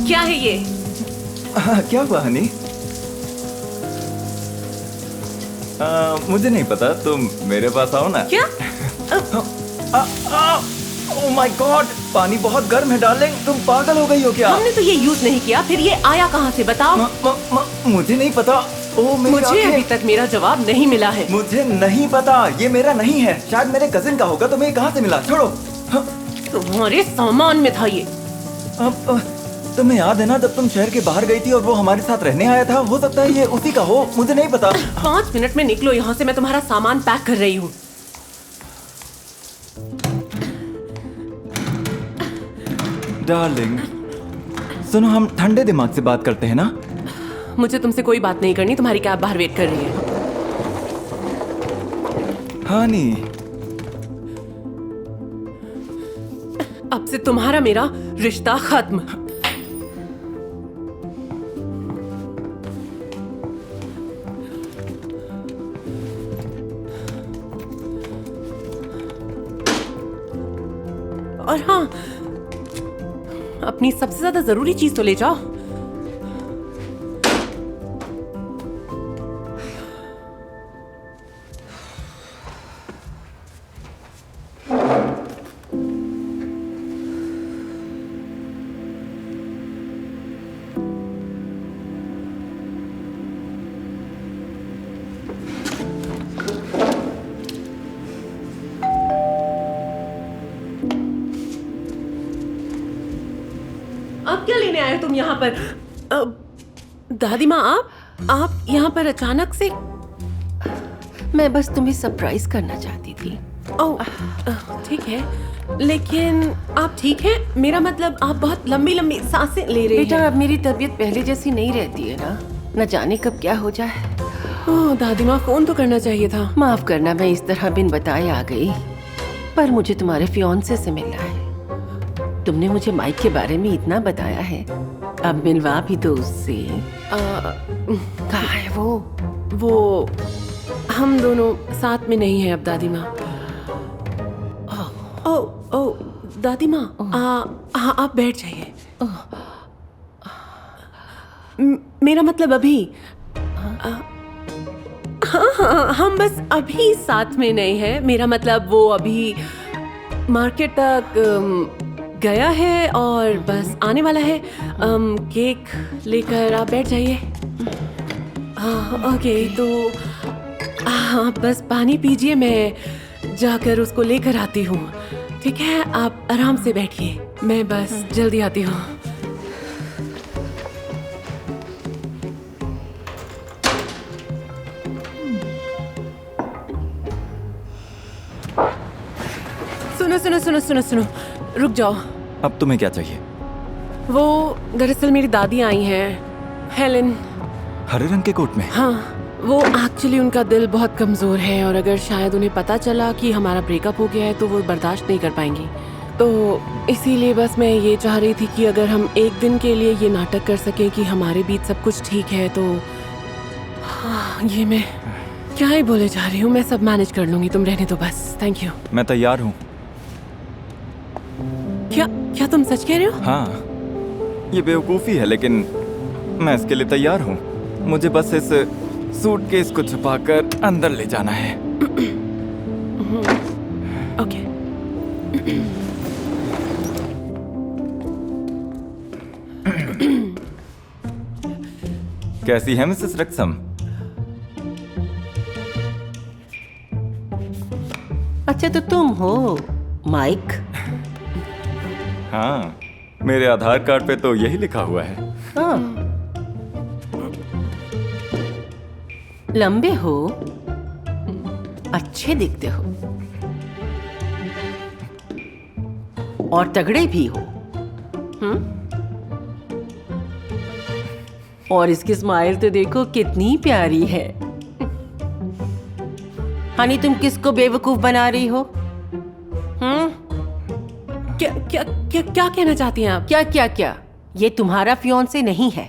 क्या है ये? क्या हुआ हनी? मुझे नहीं पता, तुम मेरे पास आओ ना। क्या? ओह माय गॉड, पानी बहुत गर्म है डार्लिंग, तुम पागल हो गई हो क्या? हमने तो ये यूज नहीं किया, फिर ये आया कहाँ से बताओ? मुझे नहीं पता। ओह मेरी मुझे आंखें। अभी तक मेरा जवाब नहीं मिला है। मुझे नहीं पता, ये मेरा नहीं है, शायद मेरे कजिन का होगा। तुम्हें कहाँ से मिला? छोड़ो। तुम्हारे सामान में था ये। अब तुम्हें याद है ना जब तुम शहर के बाहर गई थी और वो हमारे साथ रहने आया था? हो सकता है ये उसी का हो, मुझे नहीं पता। 5 मिनट में निकलो यहाँ से, मैं तुम्हारा सामान पैक कर रही हूँ। डार्लिंग सुनो, हम ठंडे दिमाग से बात करते हैं ना। मुझे तुमसे कोई बात नहीं करनी, तुम्हारी कैब बाहर वेट कर रही है। हानी, अब से तुम्हारा मेरा रिश्ता खत्म। और हाँ, अपनी सबसे ज्यादा जरूरी चीज तो ले जाओ। अब क्या लेने आए हो तुम यहाँ पर? दादी माँ, आप यहाँ पर अचानक से? मैं बस तुम्हें सरप्राइज करना चाहती थी। ओह, ठीक है, लेकिन आप ठीक हैं? मेरा मतलब आप बहुत लंबी लंबी सांसें ले रहे बेटा, हैं। अब मेरी तबीयत पहले जैसी नहीं रहती है ना, न जाने कब क्या हो जाए। ओह दादी माँ, फोन तो करना चाहिए था। माफ करना, मैं इस तरह बिन बताए आ गई, पर मुझे तुम्हारे फियांसे से मिलना है। तुमने मुझे माइक के बारे में इतना बताया है, अब मिलवा भी दो उससे। कहाँ है वो? वो हम दोनों साथ में नहीं है अब दादी माँ। ओ दादी माँ, आप बैठ जाइए। मेरा मतलब अभी हाँ, हम बस अभी साथ में नहीं है। मेरा मतलब वो अभी मार्केट तक गया है और बस आने वाला है। केक लेकर आप बैठ जाइए। ओके, तो आप बस पानी पीजिए, मैं जाकर उसको लेकर आती हूँ। ठीक है, आप आराम से बैठिए, मैं बस जल्दी आती हूँ। सुनो, रुक जाओ। अब तुम्हें क्या चाहिए? वो दरअसल मेरी दादी आई हैं, हेलेन। हरे रंग के कोट में? हाँ, वो एक्चुअली उनका दिल बहुत कमजोर है और अगर शायद उन्हें पता चला कि हमारा ब्रेकअप हो गया है तो वो बर्दाश्त नहीं कर पाएंगी। तो इसीलिए बस मैं ये चाह रही थी कि अगर हम एक दिन के लिए ये नाटक कर सकें कि हमारे बीच सब कुछ ठीक है तो ये मैं क्या ही बोले जा रही हूँ, मैं सब मैनेज कर लूंगी, तुम रहने दो बस। Thank you. मैं तैयार हूँ। क्या तुम सच कह रहे हो? हाँ, ये बेवकूफ़ी है लेकिन मैं इसके लिए तैयार हूँ। मुझे बस इस सूटकेस को छुपाकर अंदर ले जाना है। ओके। कैसी है मिसेस रक्सम? अच्छा, तो तुम हो माइक? हाँ, मेरे आधार कार्ड पे तो यही लिखा हुआ है। हाँ, लंबे हो, अच्छे दिखते हो और तगड़े भी हो। और इसकी स्माइल तो देखो कितनी प्यारी है। हनी, तुम किसको बेवकूफ बना रही हो? क्या कहना चाहती हैं आप? क्या? ये तुम्हारा फियांसे नहीं है।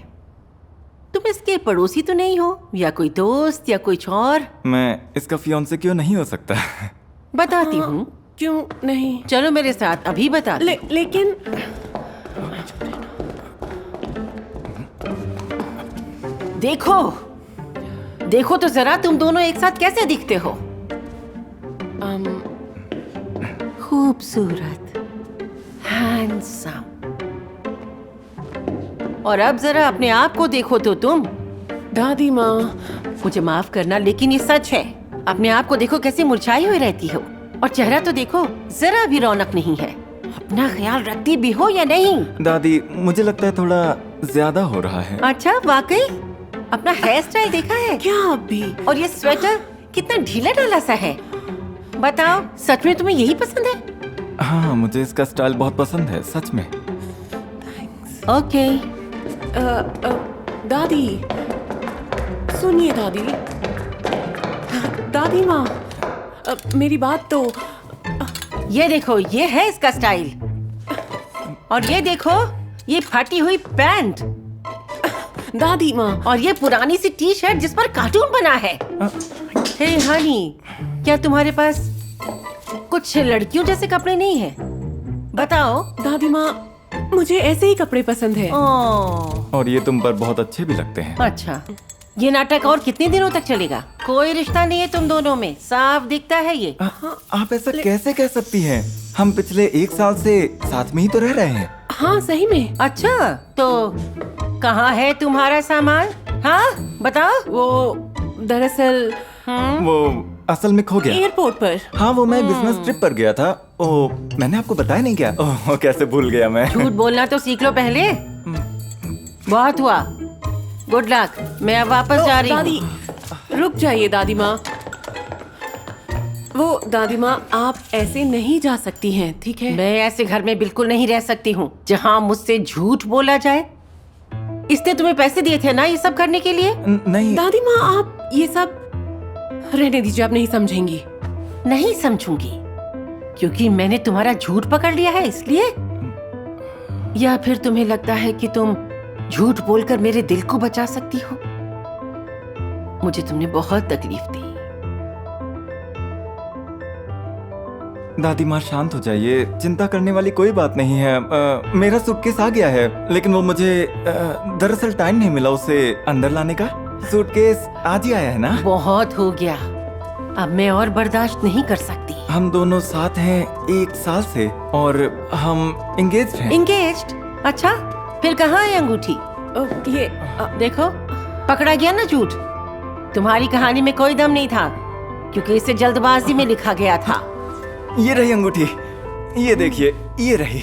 तुम इसके पड़ोसी तो नहीं हो, या कोई दोस्त या कुछ और? मैं इसका फियांसे क्यों नहीं हो सकता? बताती हूँ। क्यों नहीं? चलो मेरे साथ, अभी बता। लेकिन देखो देखो तो जरा, तुम दोनों एक साथ कैसे दिखते हो? खूबसूरत, हैंडसम। और अब जरा अपने आप को देखो तो तुम। दादी माँ, मुझे माफ करना, लेकिन ये सच है। अपने आप को देखो कैसे मुरझाई हुई रहती हो, और चेहरा तो देखो, जरा भी रौनक नहीं है। अपना ख्याल रखती भी हो या नहीं? दादी, मुझे लगता है थोड़ा ज्यादा हो रहा है। अच्छा, वाकई? अपना हेयर स्टाइल देखा है? क्या अभी? और ये स्वेटर कितना ढीला ढाला सा है। बताओ, सच में तुम्हें यही पसंद है? हाँ, मुझे इसका स्टाइल बहुत पसंद है, सच में। ओके। दादी, सुनिए दादी। दादी माँ, मेरी बात तो। ये देखो, ये है इसका स्टाइल। और ये देखो, ये फटी हुई पैंट। दादी माँ, और ये पुरानी सी टी शर्ट जिस पर कार्टून बना है। हे हनी, क्या तुम्हारे पास कुछ लड़कियों जैसे कपड़े नहीं है? बताओ। दादी माँ, मुझे ऐसे ही कपड़े पसंद है। और ये तुम पर बहुत अच्छे भी लगते हैं। अच्छा, ये नाटक और कितने दिनों तक चलेगा? कोई रिश्ता नहीं है तुम दोनों में, साफ दिखता है ये। आप ऐसा कैसे कह सकती हैं? हम पिछले 1 साल से साथ में ही तो रह रहे हैं। हाँ, सही में। अच्छा, तो कहाँ है तुम्हारा सामान? हाँ, बताओ। वो दरअसल वो असल में खो गया। एयरपोर्ट पर। हाँ, वो मैं बिजनेस ट्रिप पर गया था। ओ, मैंने आपको बताया नहीं क्या? ओह, कैसे भूल गया मैं। झूठ बोलना तो सीख लो पहले। बहुत हुआ, गुड लक। मैं अब वापस जा रही दादी, हूँ। रुक जाइए दादी माँ। वो दादी माँ, आप ऐसे नहीं जा सकती हैं, ठीक है? मैं ऐसे घर में बिल्कुल नहीं रह सकती हूँ जहाँ मुझसे झूठ बोला जाए। इसने तुम्हें पैसे दिए थे ना ये सब करने के लिए? नहीं दादी माँ, आप ये सब रहने दीजिए, आप नहीं समझेंगी। नहीं समझूंगी क्योंकि मैंने तुम्हारा झूठ पकड़ लिया है इसलिए? या फिर तुम्हें लगता है कि तुम झूठ बोलकर मेरे दिल को बचा सकती हो? मुझे तुमने बहुत तकलीफ दी। दादी माँ, शांत हो जाइए। चिंता करने वाली कोई बात नहीं है। मेरा सूटकेस आ गया है, लेकिन वो मुझे दरअसल टाइम नहीं मिला उसे अंदर लाने का। सूटकेस आज ही आया है ना? बहुत हो गया, अब मैं और बर्दाश्त नहीं कर सकती। हम दोनों साथ हैं 1 साल से और हम एंगेज्ड हैं। एंगेज्ड? अच्छा, फिर कहाँ है अंगूठी? ये देखो, पकड़ा गया ना झूठ। तुम्हारी कहानी में कोई दम नहीं था क्योंकि इसे जल्दबाजी में लिखा गया था। ये रही अंगूठी, ये देखिए, ये रही।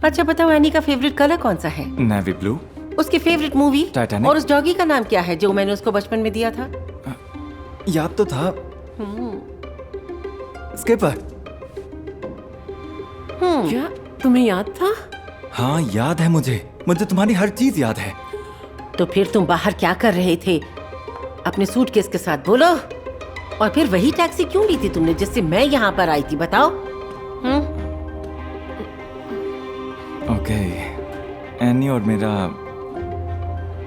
अच्छा बताओ, एनी का फेवरेट कलर कौन सा है? Navy blue. उसकी फेवरेट मूवी? टाइटैनिक। और उस डॉगी का नाम क्या है जो मैंने उसको बचपन में दिया था? याद तो था, स्किपर। क्या तुम्हें याद था? हाँ, याद है मुझे तुम्हारी हर चीज याद है। तो फिर तुम बाहर क्या कर रहे थे अपने सूटकेस के साथ, बोलो? और फिर वही टैक्सी क्यों ली थी तुमने जिससे मैं यहाँ पर आई थी, बताओ? ओके, एनी और मेरा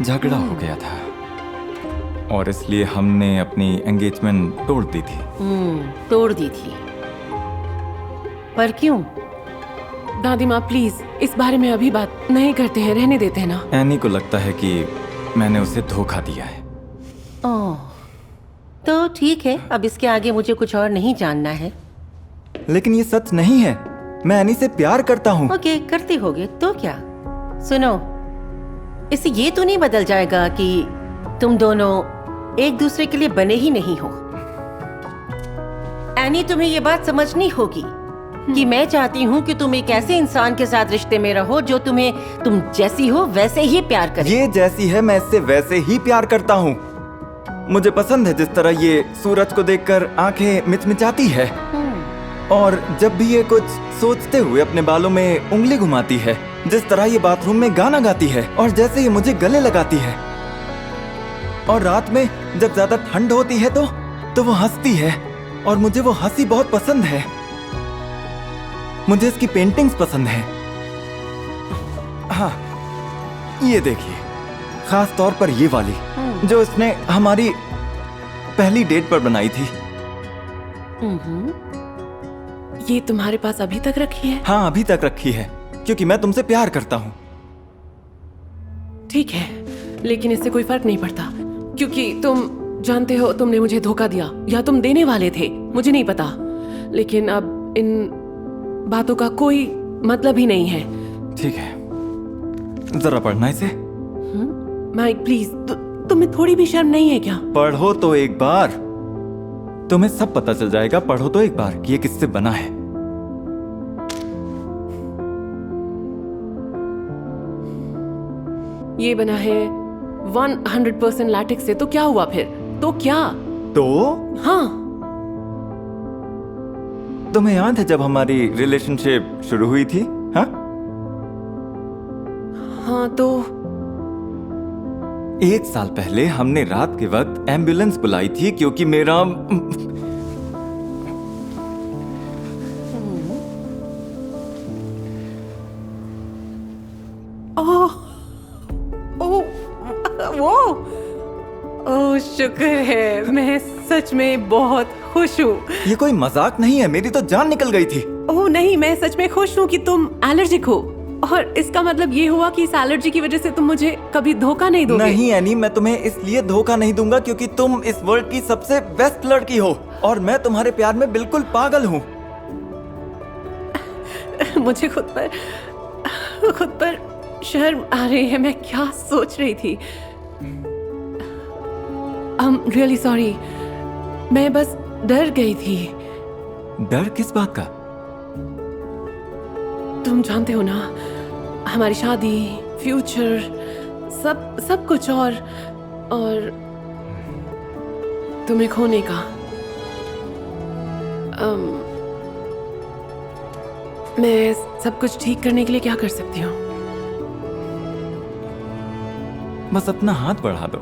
झगड़ा हो गया था और इसलिए हमने अपनी एंगेजमेंट तोड़ दी थी। तोड़ दी थी, पर क्यों? दादी माँ, प्लीज इस बारे में अभी बात नहीं करते हैं, रहने देते हैं ना। एनी को लगता है कि मैंने उसे धोखा दिया है। ओह, तो ठीक है, अब इसके आगे मुझे कुछ और नहीं जानना है। लेकिन ये सच नहीं है, मैं एनी से प्यार करता हूँ। ओके, करते होगे तो क्या? सुनो, इससे ये तो नहीं बदल जाएगा कि तुम दोनों एक दूसरे के लिए बने ही नहीं हो। एनी, तुम्हें ये बात समझनी होगी कि मैं चाहती हूँ कि तुम एक ऐसे इंसान के साथ रिश्ते में रहो जो तुम्हें तुम जैसी हो वैसे ही प्यार करे। ये जैसी है मैं इससे वैसे ही प्यार करता हूँ। मुझे पसंद है जिस तरह ये सूरज को देखकर आंखें मिचमिचाती है और जब भी ये कुछ सोचते हुए अपने बालों में उंगली घुमाती है, जिस तरह ये बाथरूम में गाना गाती है और जैसे ये मुझे गले लगाती है, और रात में जब ज्यादा ठंड होती है तो वो हंसती है और मुझे वो हंसी बहुत पसंद है। मुझे इसकी पेंटिंग्स पसंद है। हाँ, ये देखिए, खास तौर पर ये वाली जो इसने हमारी पहली डेट पर बनाई थी। ये तुम्हारे पास अभी तक रखी है? हाँ, अभी तक रखी है क्योंकि मैं तुमसे प्यार करता हूँ। ठीक है, लेकिन इससे कोई फर्क नहीं पड़ता क्योंकि तुम जानते हो तुमने मुझे धोखा दिया या तुम देने वाले थे, मुझे नहीं पता। लेकिन अब इन बातों का कोई मतलब ही नहीं है। ठीक है, जरा पढ़ना इसे। माइक प्लीज, तुम्हें थोड़ी भी शर्म नहीं है क्या? पढ़ो तो एक बार, तुम्हें सब पता चल जाएगा। पढ़ो तो एक बार कि ये किससे बना है। ये बना है 100% लैटेक्स से। तो क्या हुआ फिर? तो क्या? तो हाँ, तुम्हें याद है जब हमारी रिलेशनशिप शुरू हुई थी? हाँ, हाँ तो 1 साल पहले हमने रात के वक्त एम्बुलेंस बुलाई थी क्योंकि मेरा ओह वो ओह शुक्र है, मैं सच में बहुत खुश हूँ। ये कोई मजाक नहीं है, मेरी तो जान निकल गई थी। ओह नहीं, मैं सच में खुश हूँ कि तुम एलर्जिक हो और इसका मतलब ये हुआ कि इस एलर्जी की वजह से तुम मुझे कभी धोखा नहीं दोगे। नहीं एनी, मैं तुम्हें इसलिए धोखा नहीं दूंगा क्योंकि तुम इस वर्ल्ड की सबसे बेस्ट लड़की हो और मैं तुम्हारे प्यार में बिल्कुल पागल हूँ। मुझे खुद पर शर्म आ रही है। मैं क्या सोच रही थी? I'm really sorry, मैं बस डर गई थी। डर किस बात का? तुम जानते हो ना, हमारी शादी, फ्यूचर, सब कुछ और तुम्हें खोने का। मैं सब कुछ ठीक करने के लिए क्या कर सकती हूँ? बस अपना हाथ बढ़ा दो।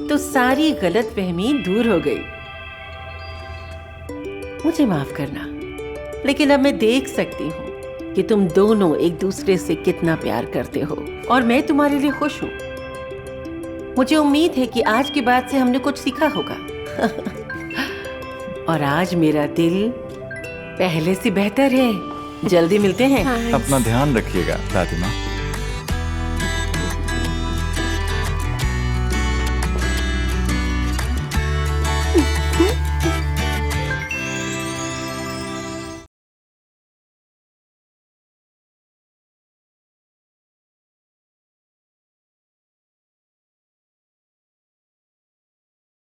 तो सारी गलतफहमी दूर हो गई। मुझे माफ करना, लेकिन अब मैं देख सकती हूँ कि तुम दोनों एक दूसरे से कितना प्यार करते हो और मैं तुम्हारे लिए खुश हूँ। मुझे उम्मीद है कि आज के बाद से हमने कुछ सीखा होगा। और आज मेरा दिल पहले से बेहतर है। जल्दी मिलते हैं। अपना ध्यान रखिएगा दादी माँ।